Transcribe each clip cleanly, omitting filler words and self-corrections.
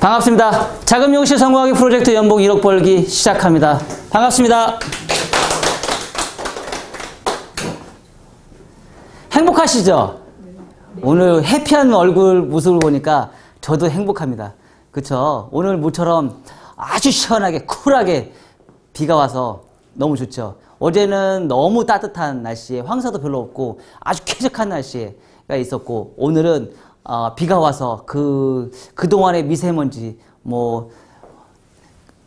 반갑습니다. 작은 미용실 성공하기 프로젝트 연봉 1억 벌기 시작합니다. 반갑습니다. 행복하시죠? 오늘 해피한 얼굴 모습을 보니까 저도 행복합니다. 그쵸? 오늘 모처럼 아주 시원하게 쿨하게 비가 와서 너무 좋죠. 어제는 너무 따뜻한 날씨에 황사도 별로 없고 아주 쾌적한 날씨가 있었고, 오늘은 비가 와서 그동안의 미세먼지,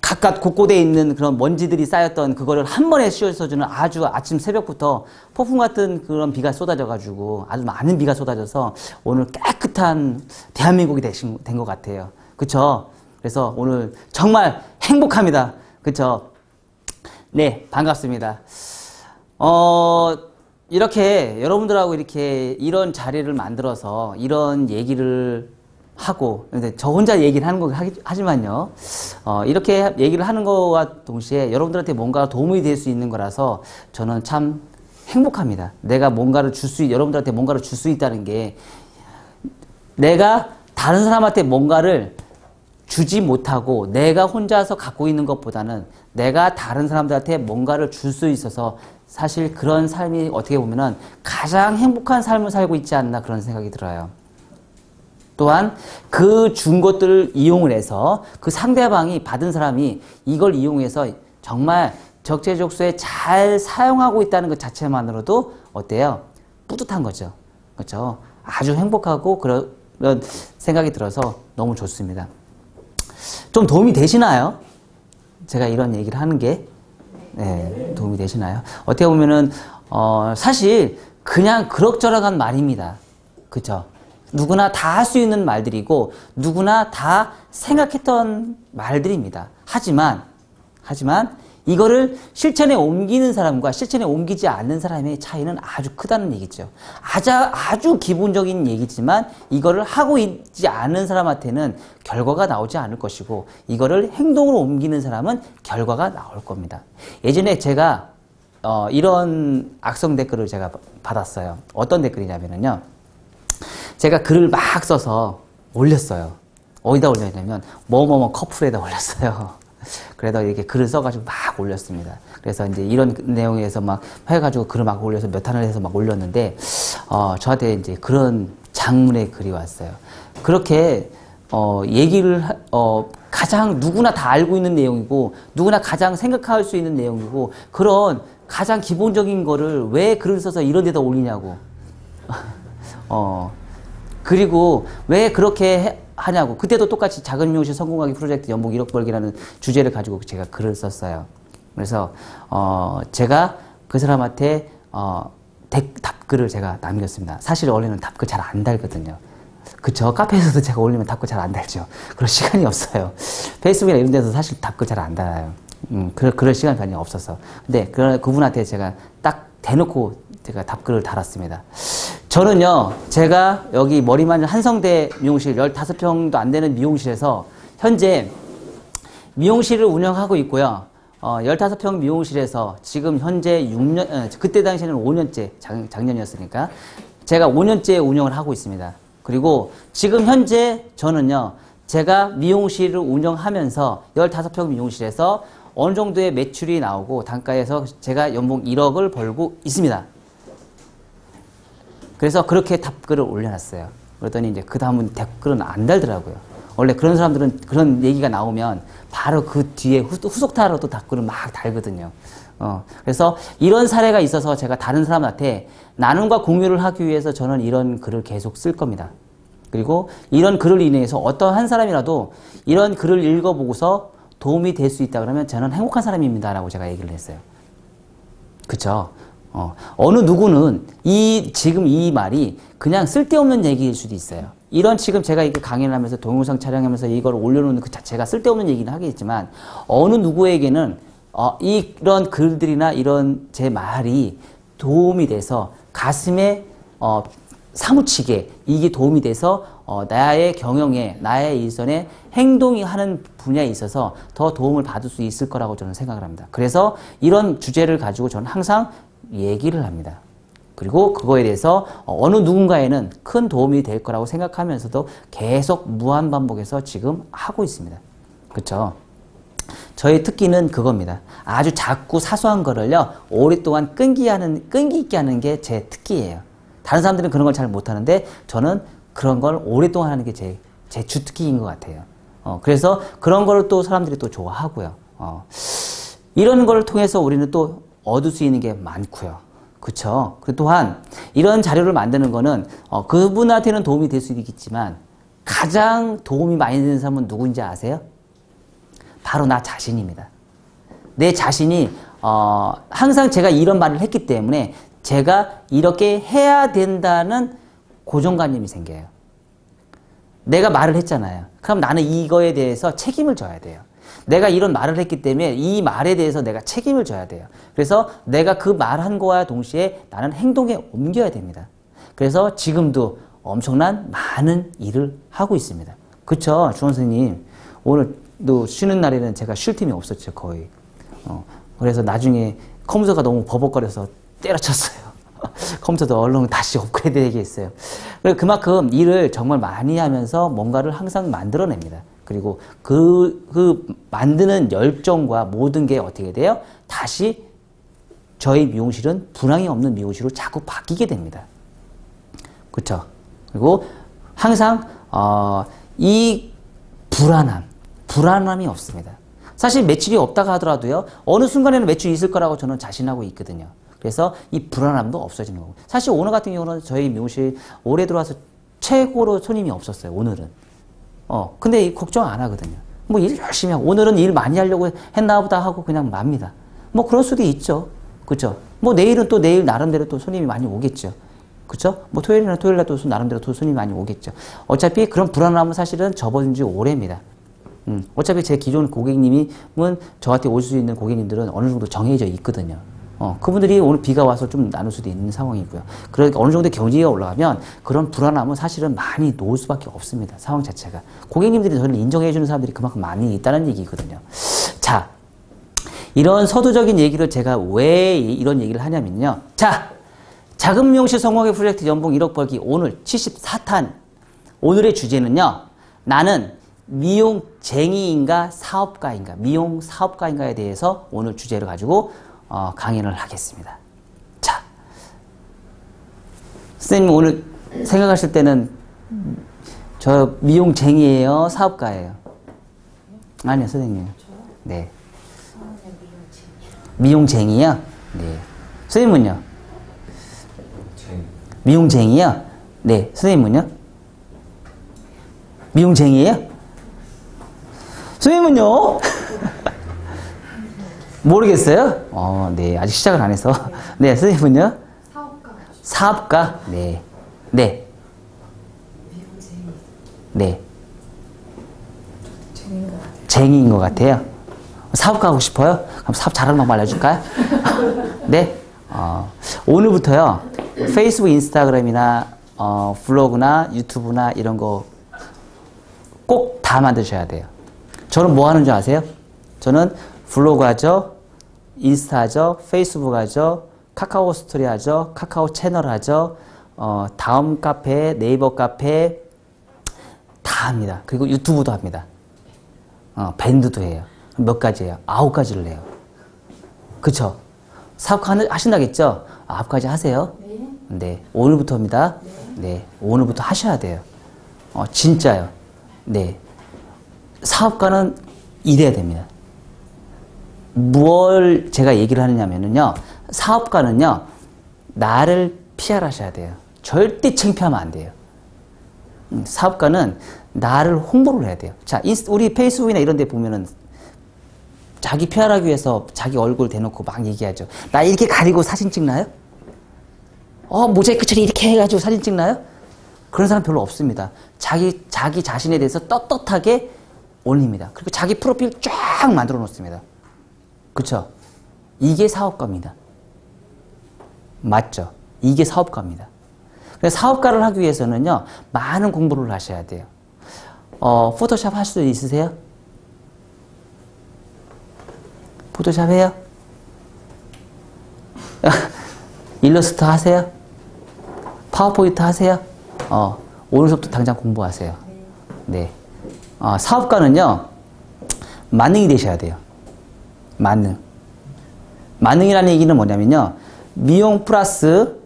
각각 곳곳에 있는 그런 먼지들이 쌓였던 그거를 한 번에 씌워서주는 아주 아침 새벽부터 폭풍 같은 그런 비가 쏟아져가지고 아주 많은 비가 쏟아져서 오늘 깨끗한 대한민국이 된 것 같아요. 그쵸? 그래서 오늘 정말 행복합니다. 그쵸? 네, 반갑습니다. 이렇게 여러분들하고 이런 자리를 만들어서 이런 얘기를 하고, 근데 저 혼자 얘기를 하는 거 하지만요, 이렇게 얘기를 하는 거와 동시에 여러분들한테 뭔가 도움이 될 수 있는 거라서 저는 참 행복합니다. 내가 여러분들한테 뭔가를 줄 수 있다는 게, 내가 다른 사람한테 뭔가를 주지 못하고 내가 혼자서 갖고 있는 것보다는 내가 다른 사람들한테 뭔가를 줄 수 있어서 사실 그런 삶이 어떻게 보면은 가장 행복한 삶을 살고 있지 않나, 그런 생각이 들어요. 또한 그 준 것들을 이용을 해서 그 상대방이 받은 사람이 이걸 이용해서 정말 적재적소에 잘 사용하고 있다는 것 자체만으로도 어때요? 뿌듯한 거죠. 그렇죠? 아주 행복하고 그런 생각이 들어서 너무 좋습니다. 좀 도움이 되시나요? 제가 이런 얘기를 하는 게, 네, 도움이 되시나요? 어떻게 보면은 사실 그냥 그럭저럭한 말입니다. 그쵸? 누구나 다 할 수 있는 말들이고 누구나 다 생각했던 말들입니다. 하지만 이거를 실천에 옮기는 사람과 실천에 옮기지 않는 사람의 차이는 아주 크다는 얘기죠. 아주 기본적인 얘기지만 이거를 하고 있지 않은 사람한테는 결과가 나오지 않을 것이고, 이거를 행동으로 옮기는 사람은 결과가 나올 겁니다. 예전에 제가 이런 악성 댓글을 제가 받았어요. 어떤 댓글이냐면요, 제가 글을 막 써서 올렸어요. 어디다 올렸냐면 뭐뭐뭐 커플에다 올렸어요. 그래서 이렇게 글을 써가지고 막 올렸습니다. 그래서 이제 이런 내용에서 막 해가지고 글을 막 올려서 몇 탄을 해서 막 올렸는데, 저한테 이제 그런 장문의 글이 왔어요. 그렇게, 가장 누구나 다 알고 있는 내용이고, 누구나 가장 생각할 수 있는 내용이고, 그런 가장 기본적인 거를 왜 글을 써서 이런 데다 올리냐고. 그리고 왜 그렇게 하냐고. 그때도 똑같이 작은 미용실 성공하기 프로젝트 연봉 1억 벌기라는 주제를 가지고 제가 글을 썼어요. 그래서 제가 그 사람한테 답글을 제가 남겼습니다. 사실 원래는 답글 잘 안 달거든요. 그쵸? 카페에서도 제가 올리면 답글 잘 안 달죠. 그럴 시간이 없어요. 페이스북이나 이런 데서 사실 답글 잘 안 달아요. 그럴 시간이 전혀 없어서. 근데 그분한테 제가 딱 대놓고 제가 답글을 달았습니다. 저는요, 제가 여기 머리만 한성대 미용실 15평도 안 되는 미용실에서 현재 미용실을 운영하고 있고요. 15평 미용실에서 지금 현재 6년, 그때 당시에는 5년째, 작년이었으니까 제가 5년째 운영을 하고 있습니다. 그리고 지금 현재 저는요, 제가 미용실을 운영하면서 15평 미용실에서 어느 정도의 매출이 나오고 단가에서 제가 연봉 1억을 벌고 있습니다. 그래서 그렇게 답글을 올려놨어요. 그랬더니 이제 그 다음은 댓글은 안 달더라고요. 원래 그런 사람들은 그런 얘기가 나오면 바로 그 뒤에 후속타로 또 답글을 막 달거든요. 그래서 이런 사례가 있어서 제가 다른 사람한테 나눔과 공유를 하기 위해서 저는 이런 글을 계속 쓸 겁니다. 그리고 이런 글을 인해서 어떤 한 사람이라도 이런 글을 읽어보고서 도움이 될 수 있다 그러면 저는 행복한 사람입니다 라고 제가 얘기를 했어요. 그쵸? 어느 누구는 지금 이 말이 그냥 쓸데없는 얘기일 수도 있어요. 이런 지금 제가 이렇게 강연을 하면서 동영상 촬영하면서 이걸 올려놓는 그 자체가 쓸데없는 얘기는 하겠지만, 어느 누구에게는 이런 글들이나 이런 제 말이 도움이 돼서 가슴에 사무치게 이게 도움이 돼서 나의 경영에, 나의 일선에 행동이 하는 분야에 있어서 더 도움을 받을 수 있을 거라고 저는 생각을 합니다. 그래서 이런 주제를 가지고 저는 항상 얘기를 합니다. 그리고 그거에 대해서 어느 누군가에는 큰 도움이 될 거라고 생각하면서도 계속 무한반복해서 지금 하고 있습니다. 그렇죠? 저의 특기는 그겁니다. 아주 작고 사소한 거를요, 오랫동안 끈기 있게 하는 게 제 특기예요. 다른 사람들은 그런 걸 잘 못하는데 저는 그런 걸 오랫동안 하는 게 제 주특기인 것 같아요. 그래서 그런 걸 또 사람들이 또 좋아하고요. 이런 걸 통해서 우리는 또 얻을 수 있는 게 많고요. 그쵸? 그리고 또한 이런 자료를 만드는 거는 그분한테는 도움이 될 수 있겠지만 가장 도움이 많이 되는 사람은 누구인지 아세요? 바로 나 자신입니다. 내 자신이 항상 제가 이런 말을 했기 때문에 제가 이렇게 해야 된다는 고정관념이 생겨요. 내가 말을 했잖아요. 그럼 나는 이거에 대해서 책임을 져야 돼요. 내가 이런 말을 했기 때문에 이 말에 대해서 내가 책임을 져야 돼요. 그래서 내가 그 말한 거와 동시에 나는 행동에 옮겨야 됩니다. 그래서 지금도 엄청난 많은 일을 하고 있습니다. 그쵸? 주 선생님. 오늘도 쉬는 날에는 제가 쉴 틈이 없었죠, 거의. 그래서 나중에 컴퓨터가 너무 버벅거려서 때려쳤어요. 컴퓨터도 얼른 다시 업그레이드 해야겠어요. 그만큼 일을 정말 많이 하면서 뭔가를 항상 만들어냅니다. 그리고 그 만드는 열정과 모든 게 어떻게 돼요? 다시 저희 미용실은 불황이 없는 미용실로 자꾸 바뀌게 됩니다. 그렇죠? 그리고 항상 이 불안함이 없습니다. 사실 매출이 없다가 하더라도요, 어느 순간에는 매출이 있을 거라고 저는 자신하고 있거든요. 그래서 이 불안함도 없어지는 거고. 사실 오늘 같은 경우는 저희 미용실 올해 들어와서 최고로 손님이 없었어요, 오늘은. 근데 걱정 안 하거든요. 뭐 일 열심히 하고, 오늘은 일 많이 하려고 했나 보다 하고 그냥 맙니다. 뭐 그럴 수도 있죠. 그죠? 뭐 내일은 또 내일 나름대로 또 손님이 많이 오겠죠. 그죠? 뭐 토요일이나 토요일날 또 나름대로 또 손님이 많이 오겠죠. 어차피 그런 불안함은 사실은 접어든 지 오래입니다. 어차피 제 기존 고객님은 저한테 올 수 있는 고객님들은 어느 정도 정해져 있거든요. 그분들이 오늘 비가 와서 좀 나눌 수도 있는 상황이고요. 그러니까 어느 정도 경제가 올라가면 그런 불안함은 사실은 많이 놓을 수밖에 없습니다. 상황 자체가. 고객님들이 저를 인정해주는 사람들이 그만큼 많이 있다는 얘기거든요. 자, 이런 서두적인 얘기를 제가 왜 이런 얘기를 하냐면요. 자, 작은 미용실 성공의 프로젝트 연봉 1억 벌기 오늘 74탄. 오늘의 주제는요. 나는 미용쟁이인가 사업가인가, 미용 사업가인가에 대해서 오늘 주제를 가지고 강연을 하겠습니다. 자, 선생님 오늘 생각하실 때는 저 미용쟁이에요, 사업가예요? 아니요, 선생님. 네. 미용쟁이요? 네. 선생님은요? 미용쟁이요? 네. 선생님은요? 미용쟁이에요? 선생님은요? 모르겠어요? 네. 아직 시작을 안 해서. 네. 선생님은요? 사업가. 네. 네. 네. 쟁이인 것 같아요. 사업가 하고 싶어요? 그럼 사업 잘하는 방법 알려줄까요? 네. 오늘부터요. 페이스북, 인스타그램이나 블로그나 유튜브나 이런 거 꼭 다 만드셔야 돼요. 저는 뭐 하는 줄 아세요? 저는 블로그 하죠, 인스타 하죠, 페이스북 하죠, 카카오 스토리 하죠, 카카오 채널 하죠, 다음 카페, 네이버 카페 다 합니다. 그리고 유튜브도 합니다. 밴드도 해요. 몇 가지예요? 9가지를 해요. 그쵸? 사업 하신다겠죠? 9가지 하세요. 네. 네. 오늘부터입니다. 네. 네. 오늘부터 하셔야 돼요. 진짜요. 네. 사업가는 이래야 됩니다. 뭘 제가 얘기를 하느냐면요. 사업가는요. 나를 PR하셔야 돼요. 절대 창피하면 안 돼요. 사업가는 나를 홍보를 해야 돼요. 자, 우리 페이스북이나 이런 데 보면은 자기 PR하기 위해서 자기 얼굴 대놓고 막 얘기하죠. 나 이렇게 가리고 사진 찍나요? 모자이크 처리 이렇게 해가지고 사진 찍나요? 그런 사람 별로 없습니다. 자기 자신에 대해서 떳떳하게 올립니다. 그리고 자기 프로필 쫙 만들어 놓습니다. 그쵸? 이게 사업가입니다. 맞죠? 이게 사업가입니다. 그래서 사업가를 하기 위해서는요, 많은 공부를 하셔야 돼요. 포토샵 할 수 있으세요? 포토샵 해요? 일러스트 하세요? 파워포인트 하세요? 오늘 수업도 당장 공부하세요. 네. 사업가는요, 만능이 되셔야 돼요. 만능. 만능이라는 얘기는 뭐냐면요, 미용 플러스,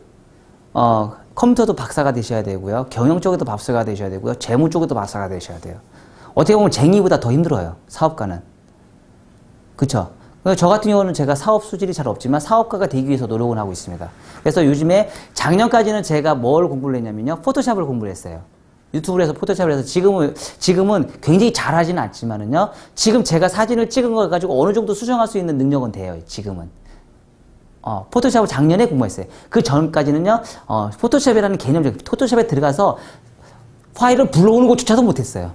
컴퓨터도 박사가 되셔야 되고요, 경영 쪽에도 박사가 되셔야 되고요, 재무 쪽에도 박사가 되셔야 돼요. 어떻게 보면 쟁이보다 더 힘들어요, 사업가는. 그쵸? 저 같은 경우는 제가 사업 수질이 잘 없지만 사업가가 되기 위해서 노력을 하고 있습니다. 그래서 요즘에 작년까지는 제가 뭘 공부를 했냐면요, 포토샵을 공부를 했어요. 유튜브를 해서 포토샵을 해서 지금은 굉장히 잘하지는 않지만은요, 지금 제가 사진을 찍은 걸 가지고 어느 정도 수정할 수 있는 능력은 돼요, 지금은. 포토샵을 작년에 공부했어요. 그 전까지는요, 포토샵이라는 개념적, 포토샵에 들어가서 파일을 불러오는 것조차도 못했어요.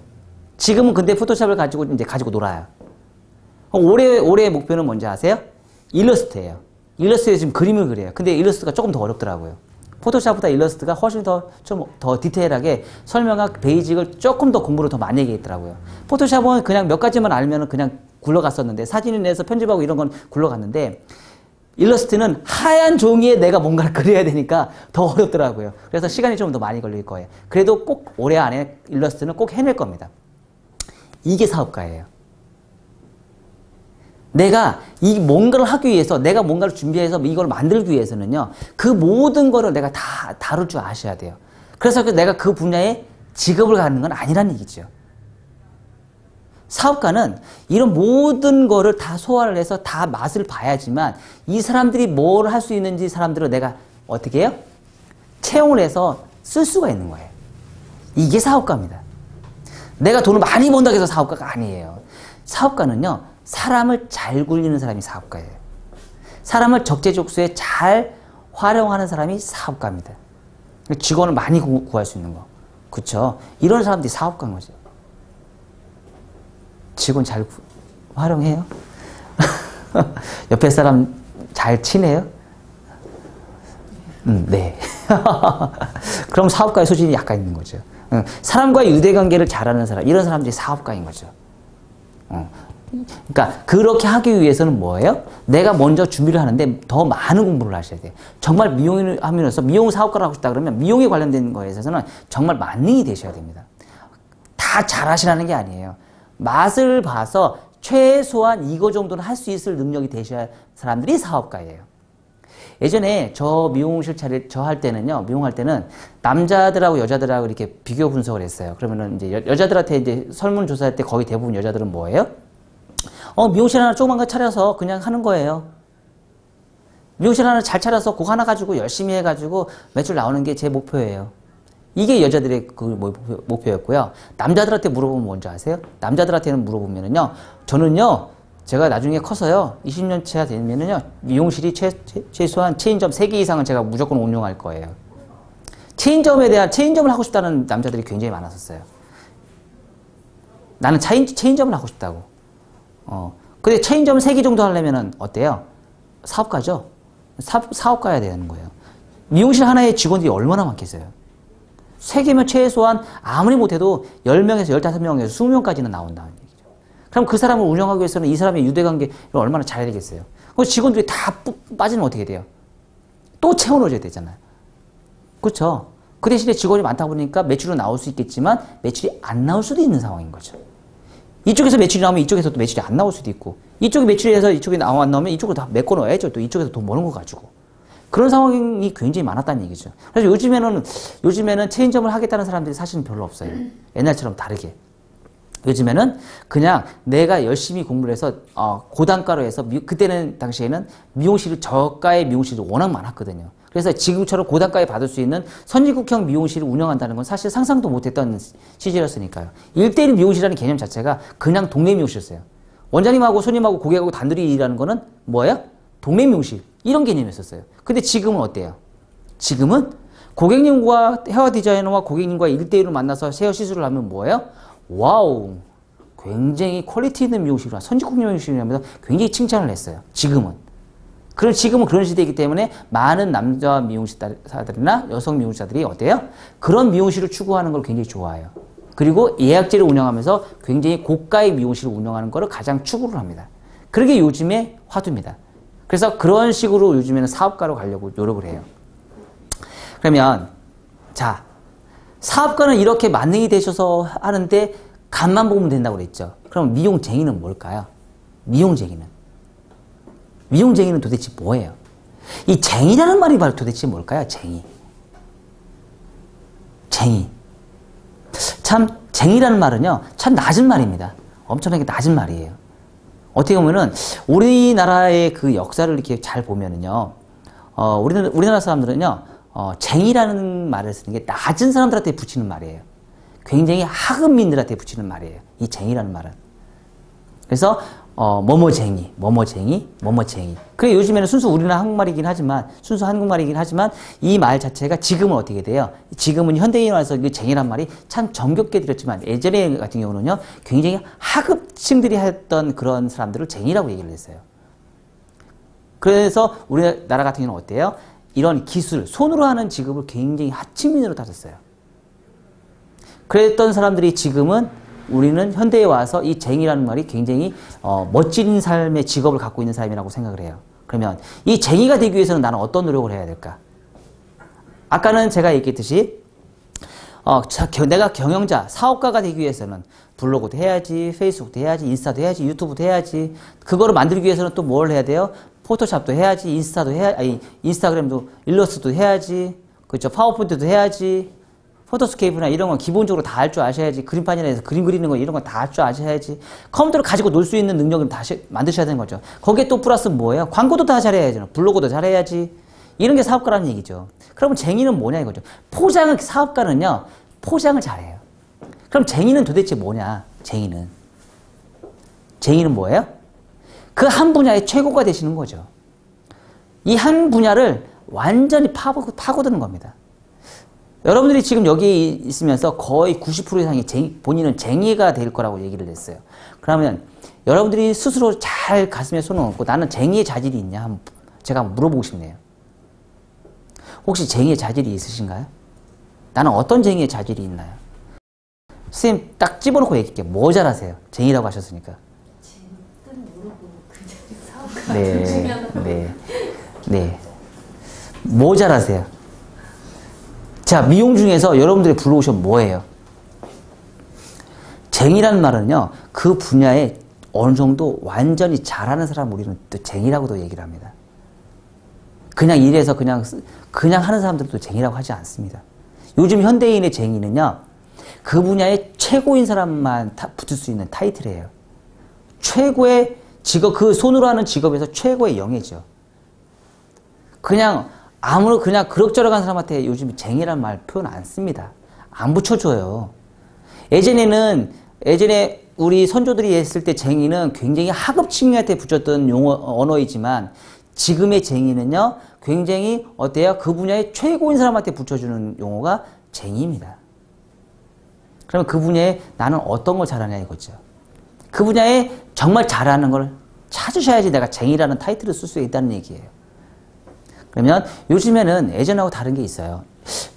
지금은 근데 포토샵을 가지고 이제 가지고 놀아요. 올해의 목표는 뭔지 아세요? 일러스트예요. 일러스트에 지금 그림을 그려요. 근데 일러스트가 조금 더 어렵더라고요. 포토샵보다 일러스트가 훨씬 좀 더 디테일하게 설명한 베이직을 조금 더 공부를 더 많이 하겠더라고요. 포토샵은 그냥 몇 가지만 알면 그냥 굴러갔었는데, 사진을 내서 편집하고 이런 건 굴러갔는데, 일러스트는 하얀 종이에 내가 뭔가를 그려야 되니까 더 어렵더라고요. 그래서 시간이 좀 더 많이 걸릴 거예요. 그래도 꼭 올해 안에 일러스트는 꼭 해낼 겁니다. 이게 사업가예요. 내가 이 뭔가를 하기 위해서, 내가 뭔가를 준비해서 이걸 만들기 위해서는요, 그 모든 거를 내가 다 다룰 줄 아셔야 돼요. 그래서 내가 그 분야에 직업을 갖는 건 아니라는 얘기죠. 사업가는 이런 모든 거를 다 소화를 해서 다 맛을 봐야지만 이 사람들이 뭘 할 수 있는지 사람들을 내가 어떻게 해요? 채용을 해서 쓸 수가 있는 거예요. 이게 사업가입니다. 내가 돈을 많이 번다고 해서 사업가가 아니에요. 사업가는요, 사람을 잘 굴리는 사람이 사업가예요. 사람을 적재적소에 잘 활용하는 사람이 사업가입니다. 직원을 많이 구할 수 있는 거. 그쵸? 이런 사람들이 사업가인 거죠. 직원 잘 활용해요? 옆에 사람 잘 치네요? 네. 그럼 사업가의 소질이 약간 있는 거죠. 사람과의 유대관계를 잘하는 사람, 이런 사람들이 사업가인 거죠. 그러니까 그렇게 하기 위해서는 뭐예요? 내가 먼저 준비를 하는데 더 많은 공부를 하셔야 돼요. 정말 미용을 하면서 미용 사업가를 하고 싶다 그러면 미용에 관련된 거에 있어서는 정말 만능이 되셔야 됩니다. 다 잘하시라는 게 아니에요. 맛을 봐서 최소한 이거 정도는 할 수 있을 능력이 되셔야 사람들이 사업가예요. 예전에 저 미용실 저 할 때는요, 미용할 때는 남자들하고 여자들하고 이렇게 비교 분석을 했어요. 그러면은 이제 여자들한테 이제 설문조사할 때 거의 대부분 여자들은 뭐예요? 미용실 하나 조그만 거 차려서 그냥 하는 거예요. 미용실 하나 잘 차려서 그거 하나 가지고 열심히 해가지고 매출 나오는 게 제 목표예요. 이게 여자들의 그 목표였고요. 남자들한테 물어보면 뭔지 아세요? 남자들한테는 물어보면은요, 저는요, 제가 나중에 커서요, 20년차 되면은요, 미용실이 최소한 체인점 3개 이상은 제가 무조건 운영할 거예요. 체인점을 하고 싶다는 남자들이 굉장히 많았었어요. 나는 체인점을 하고 싶다고. 근데 체인점을 3개 정도 하려면은 어때요? 사업가죠? 사업가야 되는 거예요. 미용실 하나에 직원들이 얼마나 많겠어요? 3개면 최소한 아무리 못해도 10명에서 15명에서 20명까지는 나온다는 얘기죠. 그럼 그 사람을 운영하기 위해서는 이 사람의 유대관계를 얼마나 잘해야 되겠어요? 그럼 직원들이 다 빠지면 어떻게 돼요? 또 채워넣어줘야 되잖아요. 그렇죠? 그 대신에 직원이 많다 보니까 매출은 나올 수 있겠지만 매출이 안 나올 수도 있는 상황인 거죠. 이쪽에서 매출이 나오면 이쪽에서 또 매출이 안 나올 수도 있고, 이쪽에 매출이 해서 이쪽에 안 나오면 이쪽으로 다 메꿔 넣어야죠. 또 이쪽에서 돈 버는 거 가지고. 그런 상황이 굉장히 많았다는 얘기죠. 그래서 요즘에는 체인점을 하겠다는 사람들이 사실은 별로 없어요. 옛날처럼 다르게. 요즘에는 그냥 내가 열심히 공부를 해서 고단가로 해서 그때는 당시에는 저가의 미용실이 워낙 많았거든요. 그래서 지금처럼 고단가에 받을 수 있는 선진국형 미용실을 운영한다는 건 사실 상상도 못했던 시절이었으니까요. 1:1 미용실이라는 개념 자체가 그냥 동네 미용실이었어요. 원장님하고 손님하고 고객하고 단둘이 일하는 거는 뭐예요? 동네 미용실. 이런 개념이었어요. 근데 지금은 어때요? 지금은 고객님과 헤어 디자이너와 고객님과 1:1로 만나서 헤어 시술을 하면 뭐예요? 와우, 굉장히 퀄리티 있는 미용실이라 선진국 미용실이라면서 굉장히 칭찬을 했어요. 지금은 그런 시대이기 때문에 많은 남자 미용사들이나 여성 미용사들이 어때요? 그런 미용실을 추구하는 걸 굉장히 좋아해요. 그리고 예약제를 운영하면서 굉장히 고가의 미용실을 운영하는 것을 가장 추구를 합니다. 그게 요즘의 화두입니다. 그래서 그런 식으로 요즘에는 사업가로 가려고 노력을 해요. 그러면 자, 사업가는 이렇게 만능이 되셔서 하는데 간만 보면 된다고 그랬죠. 그럼 미용쟁이는 뭘까요? 미용쟁이는 도대체 뭐예요? 이 쟁이라는 말이 바로 도대체 뭘까요? 쟁이. 참 쟁이라는 말은요, 참 낮은 말입니다. 엄청나게 낮은 말이에요. 어떻게 보면은 우리나라의 그 역사를 이렇게 잘 보면은요, 우리나라 사람들은요, 쟁이라는 말을 쓰는 게 낮은 사람들한테 붙이는 말이에요. 굉장히 하급민들한테 붙이는 말이에요. 이 쟁이라는 말은. 그래서 뭐뭐쟁이. 그래 요즘에는 순수 우리나라 한국말이긴 하지만 이 말 자체가 지금은 어떻게 돼요? 지금은 현대인 와서 그 쟁이란 말이 참 정겹게 들었지만 예전에 같은 경우는요, 굉장히 하급층들이 했던 그런 사람들을 쟁이라고 얘기를 했어요. 그래서 우리나라 같은 경우는 어때요? 이런 기술, 손으로 하는 직업을 굉장히 하층민으로 따졌어요. 그랬던 사람들이 지금은 우리는 현대에 와서 이 쟁이라는 말이 굉장히 멋진 삶의 직업을 갖고 있는 사람이라고 생각을 해요. 그러면 이 쟁이가 되기 위해서는 나는 어떤 노력을 해야 될까? 아까는 제가 얘기했듯이 내가 경영자, 사업가가 되기 위해서는 블로그도 해야지, 페이스북도 해야지, 인스타도 해야지, 유튜브도 해야지. 그거를 만들기 위해서는 또 뭘 해야 돼요? 포토샵도 해야지, 인스타그램도 일러스트도 해야지, 그렇죠? 파워포인트도 해야지, 포토스케이프나 이런 건 기본적으로 다 할 줄 아셔야지, 그림판이나 해서 그림 그리는 거 이런 건 다 할 줄 아셔야지, 컴퓨터를 가지고 놀 수 있는 능력을 다시 만드셔야 되는 거죠. 거기에 또 플러스 뭐예요? 광고도 다 잘해야죠. 블로그도 잘해야지. 이런 게 사업가라는 얘기죠. 그러면 쟁이는 뭐냐 이거죠. 사업가는요, 포장을 잘해요. 그럼 쟁이는 도대체 뭐냐? 쟁이는 뭐예요? 그 한 분야의 최고가 되시는 거죠. 이 한 분야를 완전히 파고드는 겁니다. 여러분들이 지금 여기 있으면서 거의 90% 이상이 본인은 쟁이가 될 거라고 얘기를 했어요. 그러면 여러분들이 스스로 잘 가슴에 손을 얹고 나는 쟁이의 자질이 있냐? 제가 한번 물어보고 싶네요. 혹시 쟁이의 자질이 있으신가요? 나는 어떤 쟁이의 자질이 있나요? 선생님 딱 집어넣고 얘기할게요. 뭐 잘하세요? 쟁이라고 하셨으니까. 네. 뭐 잘하세요? 자, 미용 중에서 여러분들이 불러오시면 뭐예요? 쟁이라는 말은요, 그 분야에 어느 정도 완전히 잘하는 사람 우리는 또 쟁이라고도 얘기를 합니다. 그냥 일해서 그냥 하는 사람들도 쟁이라고 하지 않습니다. 요즘 현대인의 쟁이는요, 그 분야의 최고인 사람만 붙을 수 있는 타이틀이에요. 최고의 직업, 그 손으로 하는 직업에서 최고의 영예죠. 그냥 그럭저럭한 사람한테 요즘 쟁이란 말 표현 안 씁니다. 안 붙여줘요. 예전에 우리 선조들이 했을 때 쟁이는 굉장히 하급층한테 붙였던 언어이지만 지금의 쟁이는요, 굉장히 어때요? 그 분야의 최고인 사람한테 붙여주는 용어가 쟁이입니다. 그러면 그 분야에 나는 어떤 걸 잘하냐 이거죠. 그 분야에 정말 잘하는 걸 찾으셔야지 내가 쟁이라는 타이틀을 쓸 수 있다는 얘기예요. 그러면 요즘에는 예전하고 다른 게 있어요.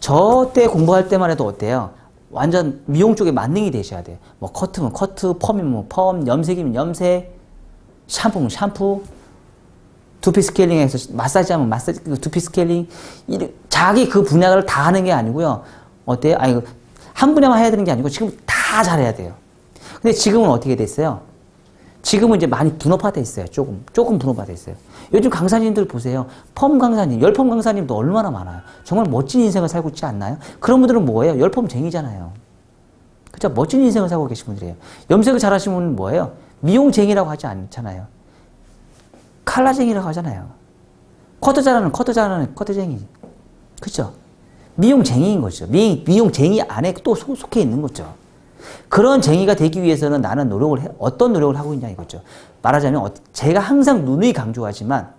저 때 공부할 때만 해도 어때요? 완전 미용 쪽에 만능이 되셔야 돼요. 뭐 커트면 커트, 펌이면 펌, 염색이면 염색, 샴푸면 샴푸, 두피 스케일링해서 마사지하면 마사지, 두피 스케일링. 자기 그 분야를 다 하는 게 아니고요. 어때요? 아니, 한 분야만 해야 되는 게 아니고 지금 다 잘해야 돼요. 근데 지금은 어떻게 됐어요? 지금은 이제 많이 분업화돼 있어요. 조금 분업화돼 있어요. 요즘 강사님들 보세요. 펌 강사님, 열펌 강사님도 얼마나 많아요. 정말 멋진 인생을 살고 있지 않나요? 그런 분들은 뭐예요? 열펌쟁이잖아요. 그죠? 멋진 인생을 살고 계신 분들이에요. 염색을 잘하시는 분은 뭐예요? 미용쟁이라고 하지 않잖아요. 칼라쟁이라고 하잖아요. 커트 잘하는 커트쟁이. 그죠? 미용쟁이인 거죠. 미용쟁이 안에 또 속해 있는 거죠. 그런 쟁이가 되기 위해서는 나는 어떤 노력을 하고 있냐 이거죠. 말하자면 제가 항상 누누이 강조하지만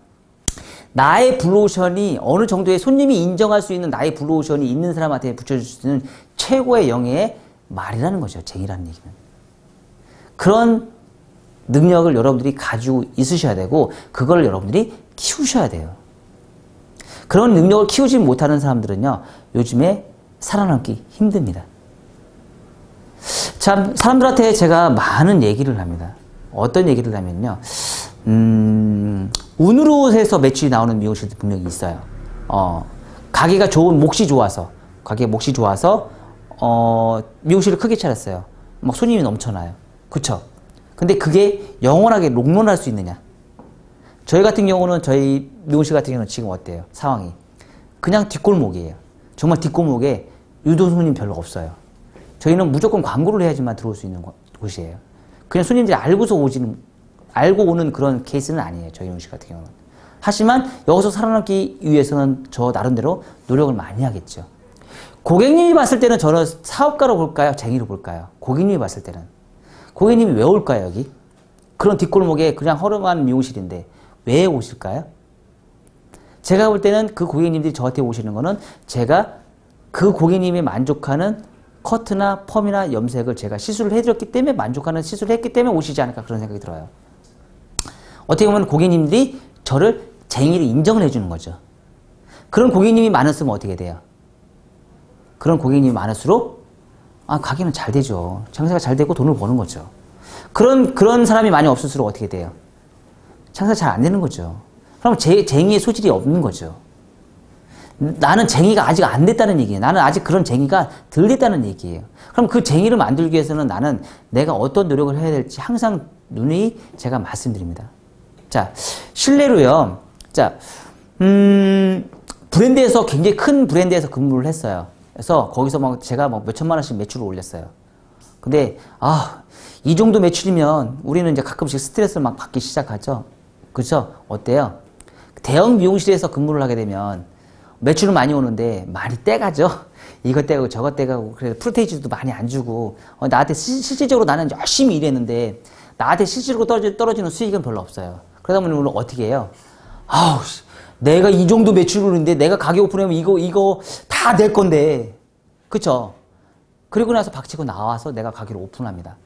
나의 블루오션이 어느 정도의 손님이 인정할 수 있는 나의 블루오션이 있는 사람한테 붙여줄 수 있는 최고의 영예의 말이라는 거죠. 쟁이라는 얘기는. 그런 능력을 여러분들이 가지고 있으셔야 되고 그걸 여러분들이 키우셔야 돼요. 그런 능력을 키우지 못하는 사람들은요. 요즘에 살아남기 힘듭니다. 참 사람들한테 제가 많은 얘기를 합니다. 어떤 얘기를 하면요. 운으로 해서 매출이 나오는 미용실도 분명히 있어요. 가게가 좋은 몫이 좋아서 가게 몫이 좋아서 미용실을 크게 차렸어요. 막 손님이 넘쳐나요. 그쵸? 근데 그게 영원하게 롱런할 수 있느냐? 저희 같은 경우는 저희 미용실 같은 경우는 지금 어때요? 상황이 그냥 뒷골목이에요. 정말 뒷골목에 유도 손님 별로 없어요. 저희는 무조건 광고를 해야지만 들어올 수 있는 곳이에요. 그냥 손님들이 알고 오는 그런 케이스는 아니에요. 저희 미용실 같은 경우는. 하지만 여기서 살아남기 위해서는 저 나름대로 노력을 많이 하겠죠. 고객님이 봤을 때는 저는 사업가로 볼까요? 쟁이로 볼까요? 고객님이 봤을 때는. 고객님이 왜 올까요, 여기? 그런 뒷골목에 그냥 허름한 미용실인데 왜 오실까요? 제가 볼 때는 그 고객님들이 저한테 오시는 거는 제가 그 고객님이 만족하는 커트나 펌이나 염색을 제가 시술을 해드렸기 때문에 만족하는 시술을 했기 때문에 오시지 않을까 그런 생각이 들어요. 어떻게 보면 고객님들이 저를 쟁이를 인정을 해주는 거죠. 그런 고객님이 많았으면 어떻게 돼요? 그런 고객님이 많을수록 가게는 잘 되죠. 장사가 잘 되고 돈을 버는 거죠. 그런 사람이 많이 없을수록 어떻게 돼요? 장사가 잘 안 되는 거죠. 그럼 쟁이의 소질이 없는 거죠. 나는 쟁이가 아직 안 됐다는 얘기예요. 나는 아직 그런 쟁이가 덜 됐다는 얘기예요. 그럼 그 쟁이를 만들기 위해서는 나는 내가 어떤 노력을 해야 될지 항상 누누이 제가 말씀드립니다. 자, 실례로요. 자, 브랜드에서 굉장히 큰 브랜드에서 근무를 했어요. 그래서 거기서 제가 몇천만 원씩 매출을 올렸어요. 근데 이 정도 매출이면 우리는 이제 가끔씩 스트레스를 막 받기 시작하죠. 그렇죠? 어때요? 대형 미용실에서 근무를 하게 되면 매출은 많이 오는데 많이 떼가죠. 이거 떼고 저거 떼가고 그래서 프로테이지도 많이 안 주고 나한테 실질적으로 나는 열심히 일했는데 나한테 실질적으로 떨어지는 수익은 별로 없어요. 그러다 보니 우리는 어떻게 해요? 내가 이 정도 매출인데 내가 가게 오픈하면 이거 다 내 건데. 그쵸? 그리고 나서 박치고 나와서 내가 가게를 오픈합니다.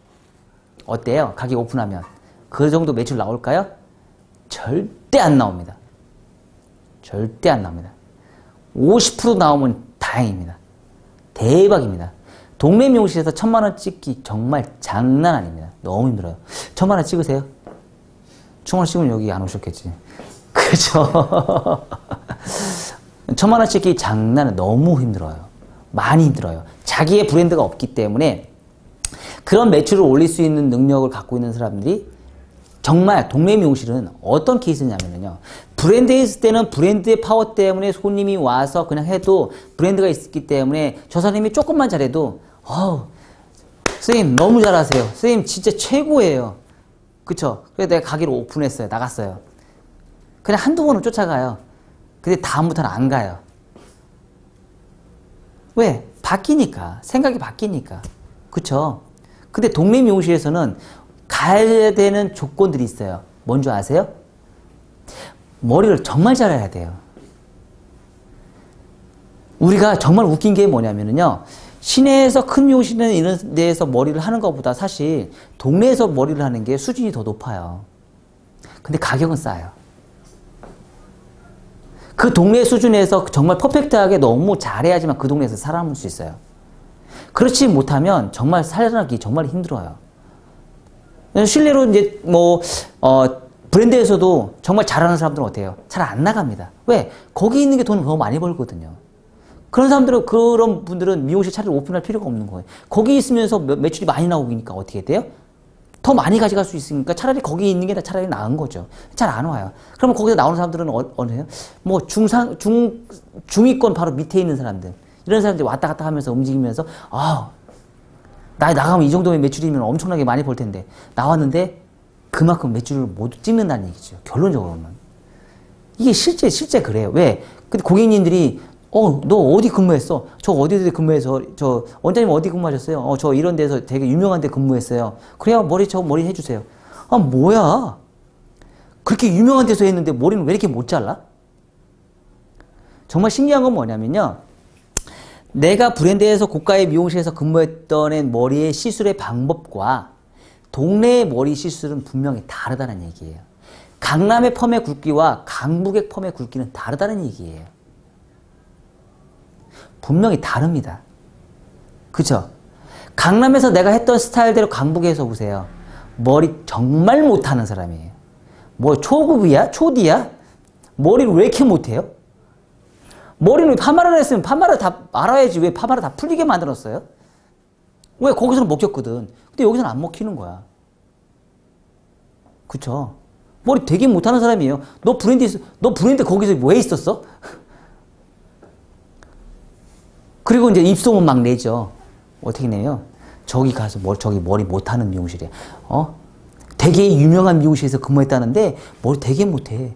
어때요? 가게 오픈하면 그 정도 매출 나올까요? 절대 안 나옵니다. 절대 안 나옵니다. 50% 나오면 다행입니다. 대박입니다. 동네 미용실에서 1000만 원 찍기 정말 장난 아닙니다. 너무 힘들어요. 1000만 원 찍으세요? 1000만 원 찍으면 여기 안 오셨겠지. 그죠? 1000만 원 찍기 장난은 너무 힘들어요. 많이 힘들어요. 자기의 브랜드가 없기 때문에 그런 매출을 올릴 수 있는 능력을 갖고 있는 사람들이 정말 동네 미용실은 어떤 케이스냐면요. 브랜드에 있을 때는 브랜드의 파워 때문에 손님이 와서 그냥 해도 브랜드가 있기 때문에 저 사람이 조금만 잘해도 선생님 너무 잘하세요. 선생님 진짜 최고예요. 그쵸? 그래서 내가 가게를 오픈했어요. 나갔어요. 그냥 한두 번은 쫓아가요. 근데 다음부터는 안 가요. 왜? 바뀌니까. 생각이 바뀌니까. 그쵸? 근데 동네 미용실에서는 가야 되는 조건들이 있어요. 뭔지 아세요? 머리를 정말 잘해야 돼요. 우리가 정말 웃긴 게 뭐냐면요. 시내에서 큰 미용실이나 이런 데에서 머리를 하는 것보다 사실 동네에서 머리를 하는 게 수준이 더 높아요. 근데 가격은 싸요. 그 동네 수준에서 정말 퍼펙트하게 너무 잘해야지만 그 동네에서 살아남을 수 있어요. 그렇지 못하면 정말 살아남기 정말 힘들어요. 실례로 이제 브랜드에서도 정말 잘하는 사람들은 어때요? 잘 안 나갑니다. 왜? 거기 있는 게 돈을 더 많이 벌거든요. 그런 분들은 미용실 차를 오픈할 필요가 없는 거예요. 거기 있으면서 매출이 많이 나오니까 어떻게 돼요? 더 많이 가져갈 수 있으니까 차라리 거기 있는 게 차라리 나은 거죠. 잘 안 와요. 그러면 거기서 나오는 사람들은 어느요? 중위권 바로 밑에 있는 사람들. 이런 사람들이 왔다 갔다 하면서 움직이면서 나 나가면 이 정도의 매출이면 엄청나게 많이 벌 텐데 나왔는데 그만큼 매출을 못 찍는다는 얘기죠. 결론적으로는. 이게 실제 그래요. 왜? 근데 고객님들이 너 어디 근무했어? 저 어디 근무해서 저 원장님 어디 근무하셨어요? 저 이런 데서 되게 유명한 데 근무했어요. 그래야 저 머리 해주세요. 뭐야? 그렇게 유명한 데서 했는데 머리는 왜 이렇게 못 잘라? 정말 신기한 건 뭐냐면요. 내가 브랜드에서 고가의 미용실에서 근무했던 애 머리의 시술의 방법과 동네의 머리 시술은 분명히 다르다는 얘기예요. 강남의 펌의 굵기와 강북의 펌의 굵기는 다르다는 얘기예요. 분명히 다릅니다. 그쵸? 강남에서 내가 했던 스타일대로 강북에서 보세요. 머리 정말 못하는 사람이에요. 뭐 초급이야? 초디야? 머리를 왜 이렇게 못해요? 머리를 파마를 했으면 파마를 다 말아야지. 왜 파마를 다 풀리게 만들었어요? 왜? 거기서는 먹혔거든. 근데 여기서는 안 먹히는 거야. 그쵸? 머리 되게 못하는 사람이에요. 너 브랜드 거기서 왜 있었어? 그리고 이제 입소문 막 내죠. 어떻게 내요? 저기 가서 저기 머리 못하는 미용실이야. 되게 유명한 미용실에서 근무했다는데 머리 되게 못해.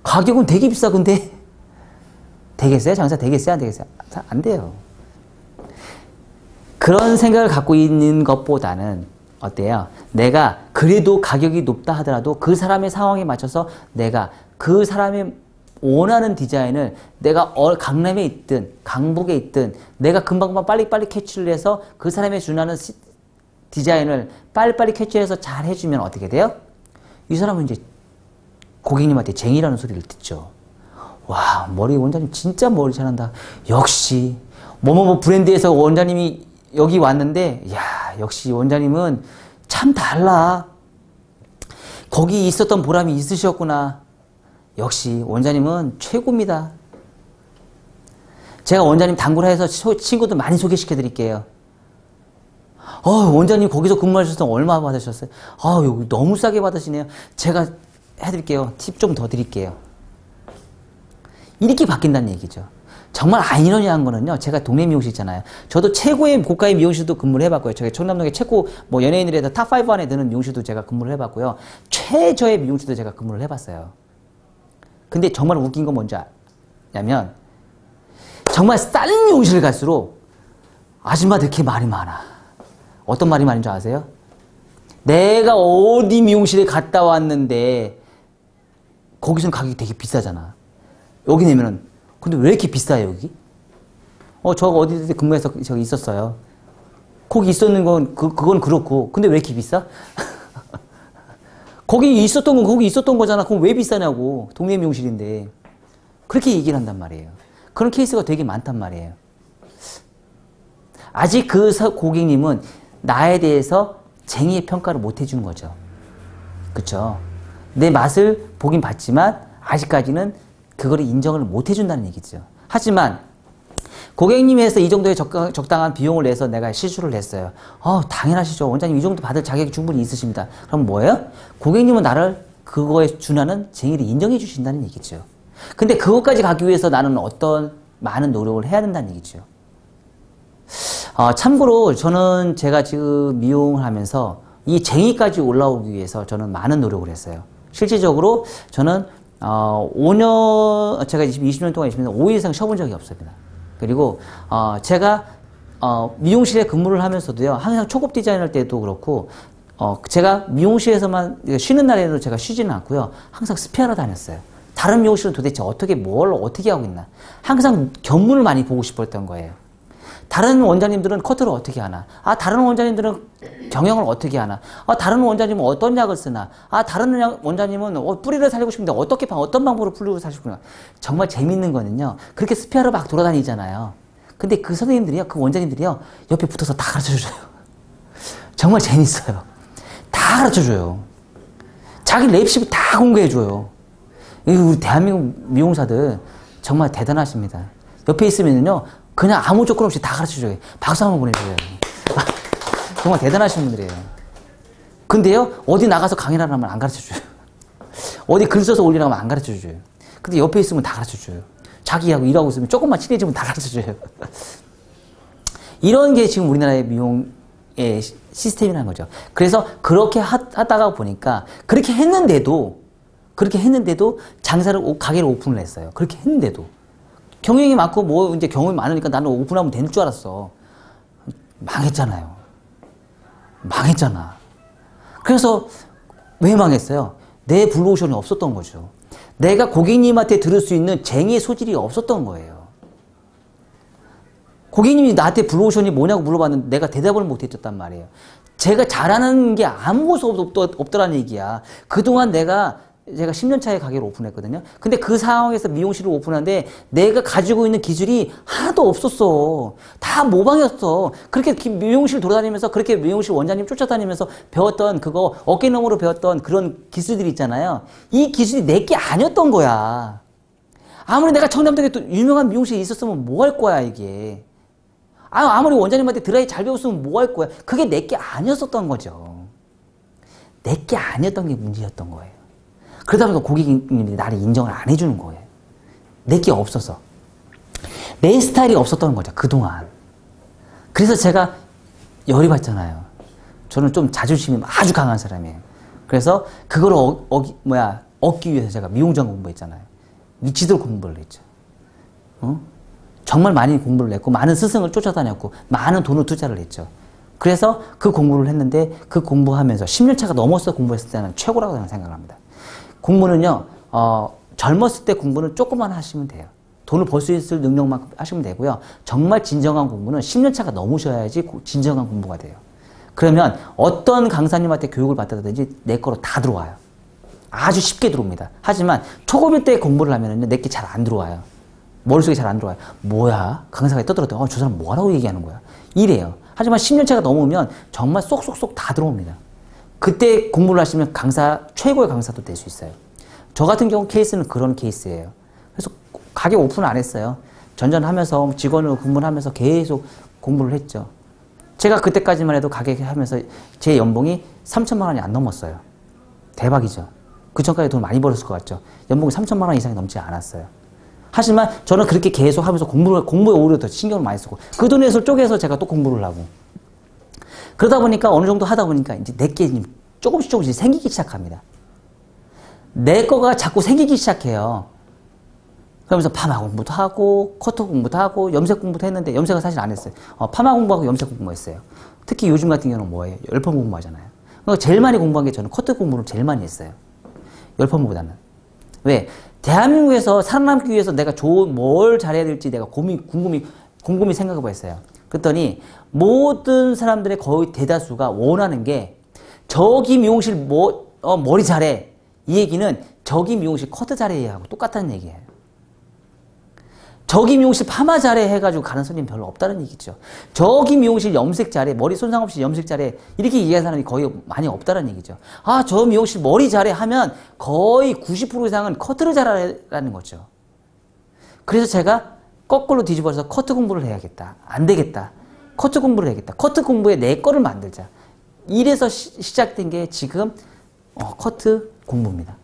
가격은 되게 비싸. 근데 되겠어요? 장사 되겠어요? 안 되겠어요? 안 돼요. 그런 생각을 갖고 있는 것보다는 어때요? 내가 그래도 가격이 높다 하더라도 그 사람의 상황에 맞춰서 내가 그 사람의 원하는 디자인을 내가 강남에 있든 강북에 있든 내가 금방금방 빨리빨리 캐치를 해서 그 사람의 준하는 디자인을 빨리빨리 캐치해서 잘 해주면 어떻게 돼요? 이 사람은 이제 고객님한테 쟁이라는 소리를 듣죠. 와, 머리 원장님 진짜 머리 잘한다. 역시 뭐뭐뭐 브랜드에서 원장님이 여기 왔는데 야, 역시 원장님은 참 달라. 거기 있었던 보람이 있으셨구나. 역시 원장님은 최고입니다. 제가 원장님 단골 해서 친구들 많이 소개시켜 드릴게요. 원장님 거기서 근무하셨으면 얼마 받으셨어요? 여기 너무 싸게 받으시네요. 제가 해드릴게요. 팁 좀 더 드릴게요. 이렇게 바뀐다는 얘기죠. 정말 아이러니한 거는요. 제가 동네 미용실 있잖아요. 저도 최고의 고가의 미용실도 근무를 해봤고요. 제가 청담동에 최고 연예인들에 해서 탑5 안에 드는 미용실도 제가 근무를 해봤고요. 최저의 미용실도 제가 근무를 해봤어요. 근데 정말 웃긴 건 뭔지 아냐면 정말 싼 미용실을 갈수록 아줌마들 이렇게 말이 많아. 어떤 말이 많은 줄 아세요? 내가 어디 미용실에 갔다 왔는데 거기서는 가격이 되게 비싸잖아. 여기 내면은 근데 왜 이렇게 비싸요 여기? 저가 어디 근무해서 저기 있었어요. 거기 있었는 건 그건 그렇고 근데 왜 이렇게 비싸? 거기 있었던 건 거기 있었던 거잖아. 그럼 왜 비싸냐고. 동네 미용실인데. 그렇게 얘기를 한단 말이에요. 그런 케이스가 되게 많단 말이에요. 아직 그 고객님은 나에 대해서 쟁의의 평가를 못 해주는 거죠. 그쵸? 내 맛을 보긴 봤지만 아직까지는 그거를 인정을 못 해준다는 얘기죠. 하지만 고객님이 해서 이 정도의 적당한 비용을 내서 내가 실수를 했어요. 당연하시죠. 원장님 이 정도 받을 자격이 충분히 있으십니다. 그럼 뭐예요? 고객님은 나를 그거에 준하는 쟁의를 인정해 주신다는 얘기죠. 근데 그것까지 가기 위해서 나는 어떤 많은 노력을 해야 된다는 얘기죠. 참고로 저는 제가 지금 미용을 하면서 이 쟁의까지 올라오기 위해서 저는 많은 노력을 했어요. 실질적으로 저는 5년, 제가 20년 동안 5일 이상 쉬어본 적이 없습니다. 그리고 제가 미용실에 근무를 하면서도요, 항상 초급 디자인할 때도 그렇고 제가 미용실에서만 쉬는 날에도 제가 쉬지는 않고요, 항상 스페하러 다녔어요. 다른 미용실은 도대체 뭘 어떻게 하고 있나, 항상 견문을 많이 보고 싶었던 거예요. 다른 원장님들은 커트를 어떻게 하나, 다른 원장님들은 경영을 어떻게 하나, 다른 원장님은 어떤 약을 쓰나, 다른 원장님은 뿌리를 살리고 싶은데 어떤 방법으로 뿌리를 살리고 싶구나. 정말 재밌는 거는요, 그렇게 스페어로 막 돌아다니잖아요. 근데 그 선생님들이요, 그 원장님들이요, 옆에 붙어서 다 가르쳐줘요. 정말 재밌어요. 다 가르쳐줘요. 자기 랩십을 다 공개해줘요. 우리 대한민국 미용사들 정말 대단하십니다. 옆에 있으면요, 그냥 아무 조건 없이 다 가르쳐줘요. 박수 한번 보내줘요. 정말 대단하신 분들이에요. 근데요, 어디 나가서 강의를 하면 안 가르쳐줘요. 어디 글 써서 올리라고 하면 안 가르쳐줘요. 근데 옆에 있으면 다 가르쳐줘요. 자기하고 일하고 있으면 조금만 친해지면 다 가르쳐줘요. 이런 게 지금 우리나라의 미용의 시스템이라는 거죠. 그래서 그렇게 하다가 보니까 그렇게 했는데도 가게를 오픈을 했어요. 그렇게 했는데도. 경영이 많고 이제 경험이 많으니까 나는 오픈하면 되는 줄 알았어. 망했잖아요. 망했잖아. 그래서 왜 망했어요? 내 블루오션이 없었던 거죠. 내가 고객님한테 들을 수 있는 쟁의의 소질이 없었던 거예요. 고객님이 나한테 블루오션이 뭐냐고 물어봤는데 내가 대답을 못 해줬단 말이에요. 제가 잘하는 게 아무것도 없더라는 얘기야. 그동안 제가 10년 차에 가게를 오픈했거든요. 근데 그 상황에서 미용실을 오픈하는데 내가 가지고 있는 기술이 하나도 없었어. 다 모방이었어. 그렇게 미용실 돌아다니면서 그렇게 미용실 원장님 쫓아다니면서 배웠던 그거 어깨너머로 배웠던 그런 기술들이 있잖아요. 이 기술이 내게 아니었던 거야. 아무리 내가 청담동에 또 유명한 미용실이 있었으면 뭐 할 거야, 이게. 아무리 원장님한테 드라이 잘 배웠으면 뭐 할 거야. 그게 내게 아니었었던 거죠. 내게 아니었던 게 문제였던 거예요. 그러다 보니까 고객님들이 나를 인정을 안 해주는 거예요. 내게 없어서. 내 스타일이 없었던 거죠, 그동안. 그래서 제가 열이 받잖아요. 저는 좀 자존심이 아주 강한 사람이에요. 그래서 그걸 얻기 위해서 제가 미용전 공부했잖아요. 미치도록 공부를 했죠. 정말 많이 공부를 했고, 많은 스승을 쫓아다녔고, 많은 돈을 투자를 했죠. 그래서 그 공부를 했는데, 그 공부하면서 10년 차가 넘어서 공부했을 때는 최고라고 저는 생각을 합니다. 공부는요, 젊었을 때 공부는 조금만 하시면 돼요. 돈을 벌 수 있을 능력만큼 하시면 되고요. 정말 진정한 공부는 10년 차가 넘으셔야지 진정한 공부가 돼요. 그러면 어떤 강사님한테 교육을 받다든지 내 거로 다 들어와요. 아주 쉽게 들어옵니다. 하지만 초급일 때 공부를 하면 내게 잘 안 들어와요. 머릿속에 잘 안 들어와요. 뭐야? 강사가 떠들었더니 저 사람 뭐하라고 얘기하는 거야? 이래요. 하지만 10년 차가 넘으면 정말 쏙쏙쏙 다 들어옵니다. 그때 공부를 하시면 최고의 강사도 될 수 있어요. 저 같은 경우 케이스는 그런 케이스예요. 그래서 가게 오픈을 안 했어요. 전전하면서 직원으로 근무를 하면서 계속 공부를 했죠. 제가 그때까지만 해도 가게 하면서 제 연봉이 3천만 원이 안 넘었어요. 대박이죠. 그 전까지 돈 많이 벌었을 것 같죠. 연봉이 3천만 원 이상이 넘지 않았어요. 하지만 저는 그렇게 계속 하면서 공부에 오히려 더 신경을 많이 쓰고 그 돈에서 쪼개서 제가 또 공부를 하고 그러다 보니까 어느 정도 하다 보니까 이제 내게 조금씩 생기기 시작합니다. 내 거가 자꾸 생기기 시작해요. 그러면서 파마 공부도 하고 커터 공부도 하고 염색 공부도 했는데 염색은 사실 안 했어요. 파마 공부하고 염색 공부했어요. 특히 요즘 같은 경우는 뭐예요? 열펌 공부하잖아요. 그러니까 제일 많이 공부한 게 저는 커터 공부를 제일 많이 했어요. 열펌보다는. 왜? 대한민국에서 살아남기 위해서 내가 뭘 잘해야 될지 내가 곰곰이 생각해 봤어요. 그랬더니 모든 사람들의 거의 대다수가 원하는 게 저기 미용실 머리 잘해. 이 얘기는 저기 미용실 커트 잘해 하고 똑같다는 얘기예요. 저기 미용실 파마 잘해 해가지고 가는 손님 별로 없다는 얘기죠. 저기 미용실 염색 잘해, 머리 손상 없이 염색 잘해 이렇게 얘기하는 사람이 거의 많이 없다는 얘기죠. 저 미용실 머리 잘해 하면 거의 90% 이상은 커트를 잘하라는 거죠. 그래서 제가 거꾸로 뒤집어서 커트 공부를 해야겠다. 안 되겠다. 커트 공부를 해야겠다. 커트 공부에 내 거를 만들자. 이래서 시작된 게 지금 커트 공부입니다.